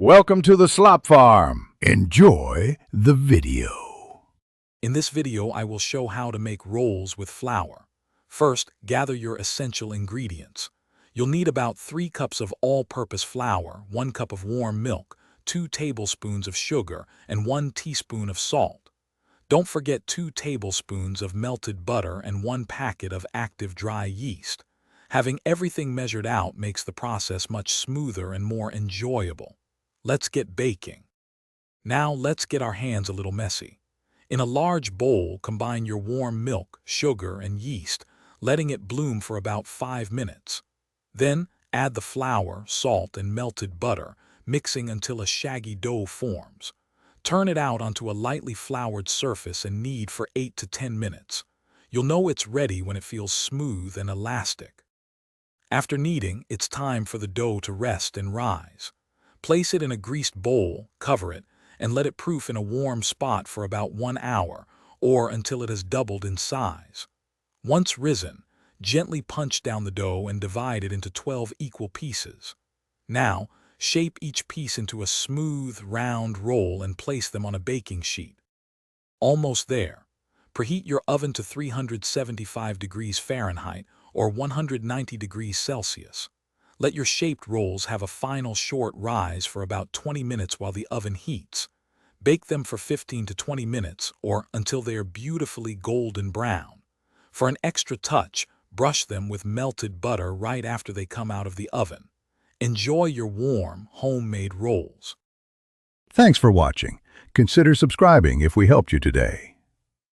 Welcome to the Slop Farm. Enjoy the video. In this video, I will show how to make rolls with flour. First, gather your essential ingredients. You'll need about 3 cups of all-purpose flour, 1 cup of warm milk, 2 tablespoons of sugar, and 1 teaspoon of salt. Don't forget 2 tablespoons of melted butter and 1 packet of active dry yeast. Having everything measured out makes the process much smoother and more enjoyable. Let's get baking. Now let's get our hands a little messy. In a large bowl, combine your warm milk, sugar, and yeast, letting it bloom for about 5 minutes. Then add the flour, salt, and melted butter, mixing until a shaggy dough forms. Turn it out onto a lightly floured surface and knead for 8 to 10 minutes. You'll know it's ready when it feels smooth and elastic. After kneading, it's time for the dough to rest and rise. Place it in a greased bowl, cover it, and let it proof in a warm spot for about 1 hour, or until it has doubled in size. Once risen, gently punch down the dough and divide it into 12 equal pieces. Now, shape each piece into a smooth, round roll and place them on a baking sheet. Almost there. Preheat your oven to 375 degrees Fahrenheit or 190 degrees Celsius. Let your shaped rolls have a final short rise for about 20 minutes while the oven heats. Bake them for 15 to 20 minutes or until they are beautifully golden brown. For an extra touch, brush them with melted butter right after they come out of the oven. Enjoy your warm, homemade rolls. Thanks for watching. Consider subscribing if we helped you today.